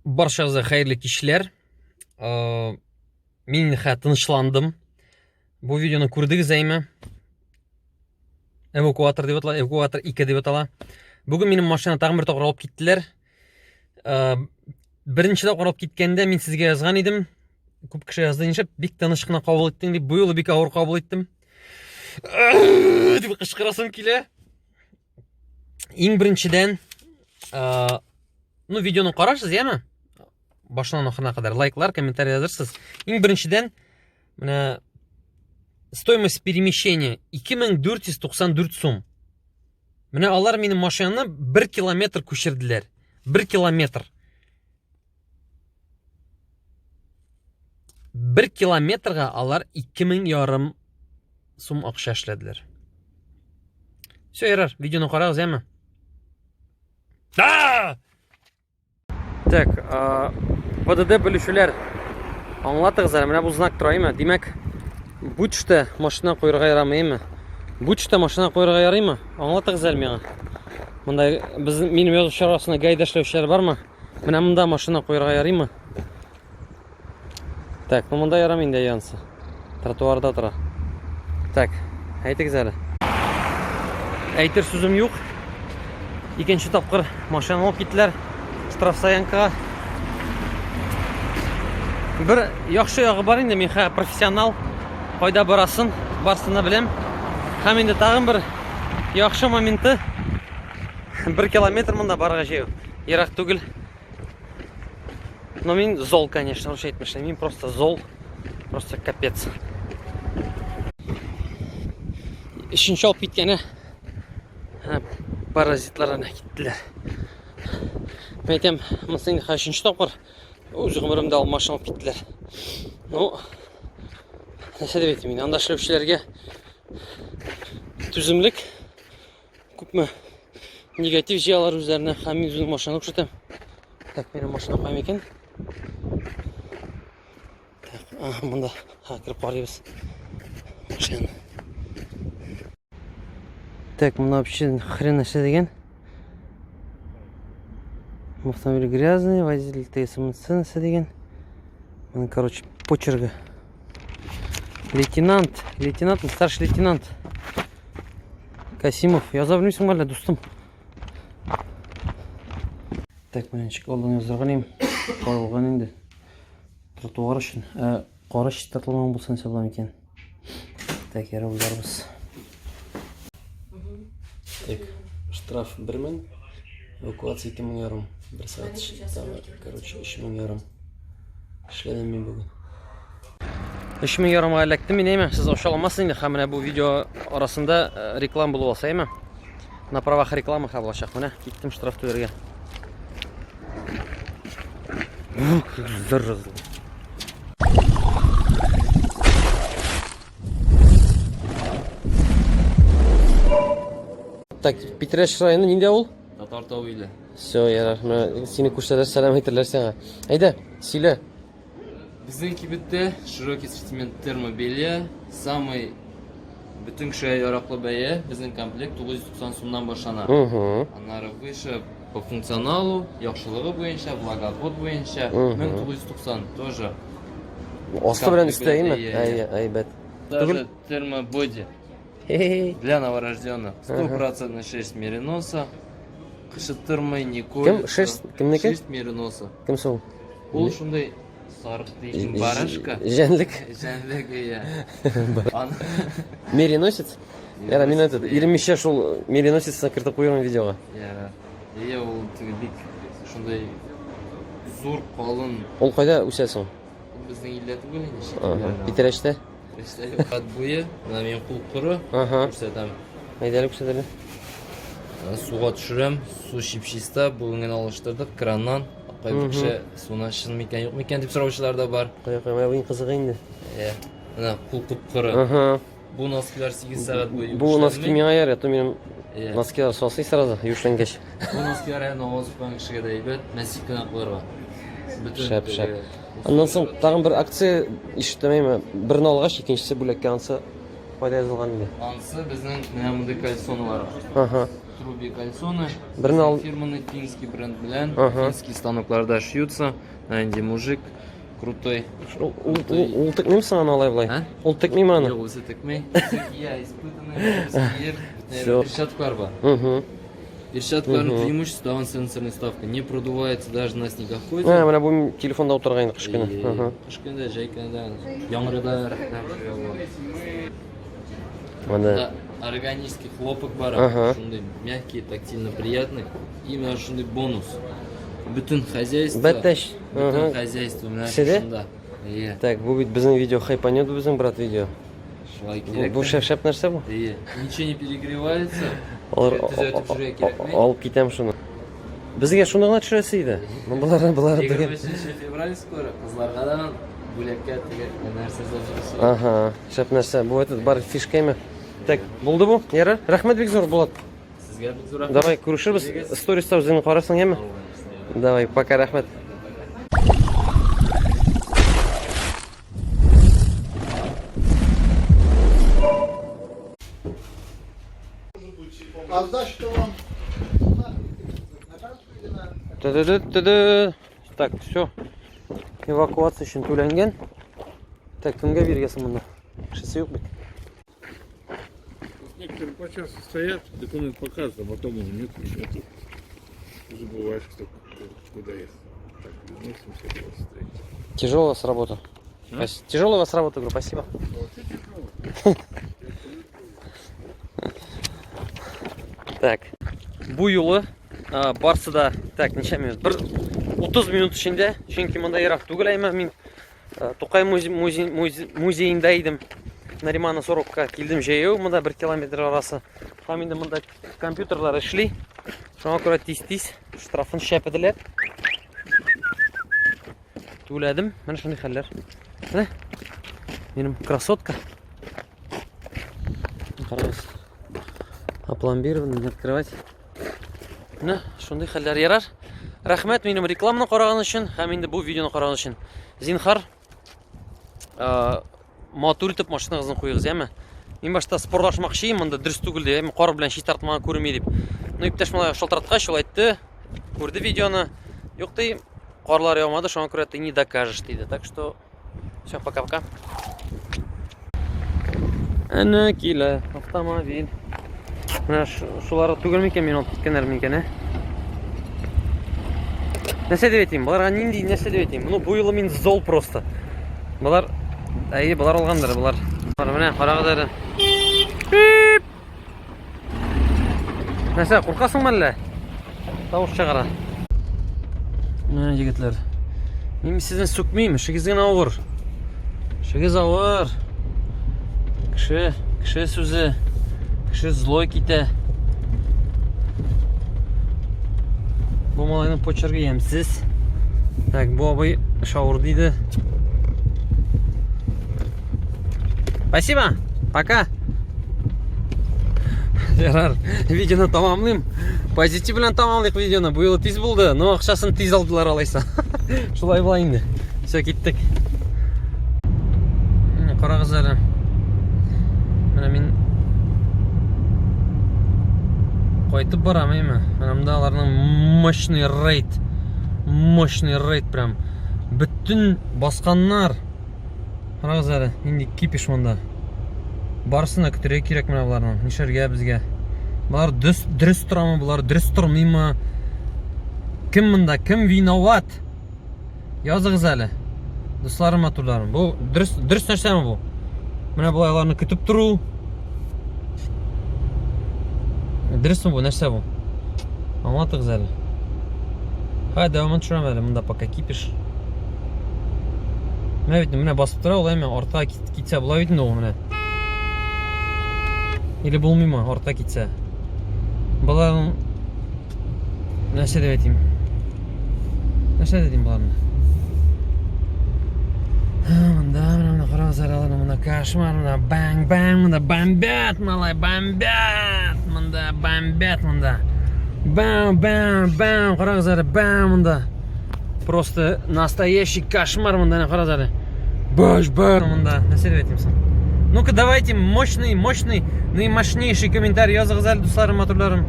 Barchangizga xayrli kishlar. Men tinchlandim. Bu videoni ko'rdingizmi? Evakuator deb ataladi, evakuator 2 deb ataladi. Bugun mening mashinani tag'in bir to'g'ri olib ketdilar. Birinchi to'g'ri olib ketganda men sizga yozgan edim. Ko'p kishi yozdi, "Bek tanishlikni qabul etding" deb, bu yo'li bek og'ir qabul etdim. deb qishqirasam kelar. Eng birinchidan videoni qaraysiz-mi? Boshdan oxiriga qadar layklar, kommentariy yozarsiz. Eng birinchidan mana stoymost перемещения 2494 so'm. Mana ular mening mashinamni 1 kilometr ko'chirdilar. 1 kilometr. 1 kilometrga ular 2500 so'm o'qish ishladilar. Söyler, videoni qaraysiz-mi? Так, PDD bölüşüler anlatыңыздар. Mana bu znak turaymi? Demak, bu tushda mashina qo'yirga yaramaymi? Bu tushda mashina qo'yirga yaraymi? Anlatыңыздар menga. Bunday mening yo'l chorasida gaydashlovchilar bormi? Mana bunda mashina qo'yirga yaraymi? Tak, bunda yaramaydi yansa. Trotuarda o'tira. Tak, aytingizlar. Aytir so'zim yo'q. Ikkinchi topqir mashina olib ketdilar. Штрафстоянкаga. Bir yaxshi yog'i bor endi, men professional qoida borasin, barsini bilim. Ham endi tag'in bir yaxshi momenti 1 kilometr bunda borgacha yo'q. Yiroq tugul. Но men zol, конечно, o'sha aytmishlar. Men просто zol, просто капец. Ishonch olib ketgani parazitlarga ketdilar. Men aytam, "Sen qashinchi topqir o'z umrimda olib mashina olib ketdilar." No, nima deb aytayman, andashlovchilarga tuzumlik ko'pmi negativ jiyalar o'zlarini hamma o'zini mashina o'xshatam. Tak, meni mashina qo'yam ekan. Tak, bunda kirib boramiz. Mashina. Так, bunda вообще хрен narsa degan. Автомобиль грязный, водитель ТСМЦ degan. Ну, короче, почерга. Лейтенант, старший лейтенант Касимов. Yoza bilmaysan malla do'stim. Так, menchik oldin yozdirganim qolgan endi. Trotuar uchun qorish tartilgan bo'lsa hisoblam ekan. Так, yara o'zlarimiz. Так, штраф 1000, эвакуация 2500. 1 saat короче 3500. Ishladim men bugun. 3500 alakdim men nima? Siz o'sha olmasin deb, mana bu video orasida reklam bo'lib olsa-mi? Na правах reklama qabul qilishaq. Mana ketdim shtraf to'yirga. Так, Питреш районы нинди авыл? Татартовыйли. Все, yarar. Seni ko'rsatlar, salom aytirlar senga. Ayda, sila. Bizniki bitta широкий ассортимент термобелья, самый bütün kişiye yaraklı beye, bizim komplekt 990 so'mdan boshlanadi. Anlari выше по функционалу, yaxshiligi bo'yicha, благоход bo'yicha 1990 тоже. Osti bilan ustaymi? Aybat. Даже термободи. Для новорожденных. 100% 6 мериноса. Qishittirmay Nikol. Kim? 6 kimniki? 6 merinosa. Kim so'ng? Ul shunday sariq deyishim barashka. Janlik. Janlik ya. Мериносец? Yara men aytdim, 20 yaş ol Мериносецni kiritib qo'yaman videoga. Yara. Ул tuglik shunday zo'r qalin. Ol qayda o'sasan? Bizning illati bo'ling Bitirashda. Qat bo'yi, mana men qo'l quri ko'rsatam. Haydalib ko'rsatadi. Suga tushirib, suv shipshista bo'lgan alishtirdik krandan. Qo'yib kishi suvni shinmi ekan, yo'qmi ekan deb so'rovchilar da bor. Qo'y, bu qiziq endi. Mana qo'l quri. Bu nosklar 8 soat bo'yi. Bu noski menga yarayapti, mening noskilar sosiy saraza yushlangach. Bu nosklar namoz o'qigan kishiga deybat, nasibkina qo'yarva. Shap. Ondan so'ng tag'in bir aksiya eshitmayman. Birini olg'ash, ikkinchisi bo'lakka ansa foyda yozilgan edi. Ansi bizning mana bunday kolleksiyonlar bor. Труби кальсоны. Бірін ал- Фирменный финский бренд белән. Ага. Финский станокларда шьются. Анди мужик крутой. Ул текмеймсің аны алай-былай? А? Ул текмеймі аны? Yok, өзі текмей. Я испытанный. Всё. Перчаткалар бар. Мгм. Перчаткалардың преимущество даван сенсорный ставка. Не продувается даже на снегах ходит. Менә бу телефонда утырган кыш көне. Ага. Кышканда, жайканда, яңгырда. Менә. Да, органический хлопок бар. Ага. Шундай мягкий, тактильно приятный. Именно шундай бонус. Бүтін хозяйство. Бәттәш. Бүтін Ага. хозяйство менә Сиде? шунда. Ие. Так, бу бит безнең видео хайпанет безнең брат видео. Шулай кирәк. Бу шәп нәрсә бу? Ие. Ничего не перегревается. Алар Төзәтеп жүрә кирәкмәй. алып китәм шуны. Безгә шуны гына төшерәсе иде. Булар дигән. 25 февраль скоро. Кызларга да бүләккә тегә нәрсә зәҗирсе. Ага, шәп нәрсә. Бу этот бар фишками. Так, булды бу? Ярар. Рәхмәт бик зур Булат. Сезгә бик зур Давай, күрешербез. Сториста үзең карасың, яме? Давай, пока, рәхмәт. А за что вам? Ты-ды-ды-ды-ды. Так, все. Эвакуация үшін төленген. Так, кімге бергесің мұнда? Шысы yok бит. Некоторые по часу стоят, документ показывают, а потом уже нет ничего. Ты забываешь, куда ехать. Так, без них все просто стоит. Тяжелая у вас работа. Тяжелая у вас работа, говорю, спасибо. Так, bu yolu Барсыда, так, нече минут? 30 минут ішінде, чөнки монда ерак түгел әйме, мин Тукай музейінде идем. Наримана Соробка килдим жаяу, монда 1 километр арасы. Һәм инде монда компьютерлар эшли. Шуңа күрә тиз-тиз штрафын шәпеделәр. Түләдем, менә шундый хәлләр. Менә минем красотка. Карагыз. Опломбирован, не открывать. Менә шундый хәлләр ярар. Рәхмәт минем рекламаны караган өчен һәм инде бу видеоны караган өчен. Зинһар матур итеп машинагызны куегыз, яме? Мин башта спортлашмакчы идем, монда дөрес түгел ди, кар белән чит тартмаган күрми дип. Ну иптәш малай шалтыраткач шул әйтте. Күрде видеоны. Юк ди, карлар яумады, шуңа күрә ты не докажешь диде. Так что всё, пока-пока. Әнә килә автомобиль. Менә шулары түгел микән мин алып киткәннәр микән, Нәрсә дип әйтим? Буларга нинди нәрсә дип әйтим? Ну бу юлы мин зол просто. Булар булар алгандыр, булар. Менә карагыз әле. Нәрсә, куркасыңмы әллә? Тавыш чыгара. Менә җегетләр. Мин сезне сүкмим, эшегез генә авыр. Эшегез авыр. Кеше сүзе. Кеше злой китә. Бу малайның почерги ямсыз. Так, бу абый шауыр дейді. Спасибо. Пока. Ярар, видеоны тамамлыйм. Позитив белән тамамлыйк видеоны. Бу юлы тиз булды, но акчасын тиз алдылар алайса. Шулай була инде. Все, киттек. Карагыз әле. Менә мин кайтып барам, әйме? Анамда аларның мощный рейд прям. Бүтін басқаннар. Карагыз әле, инде кипиш монда. Барсына көтөрә кирәк менә буларның. Нишәргә безгә? Булар дөрес торамы, булар дөрес тормыймы? Кем монда, кем виноват? Языгыз әле. Дусларым, матурларым. Бу дөрес нәрсәме бу? Менә булайларны көтеп туру. Дөресме бу, нәрсә бу? Аңлатыгыз әле. Һәй, дәвамын төшерәм әле, монда пока кипиш. Менә бит, менә басып тора, ул әйме артка китсә була бит инде ул менә. Или булмыймы артка китсә? Буларның нәрсә дип әйтим? Нәрсә дип әйтим буларны? Монда карагыз әле, монда кошмар, монда бang, монда бомбят, малай, бомбят. Монда бомбят, монда. Бам, карагыз әле, монда. Просто настоящий кошмар монда, карагыз әле. Баш, монда. Нәрсә дип әйтим соң? Ну-ка давайте мощный, наимощнейший комментарий языгыз әле, дусларым, матурларым.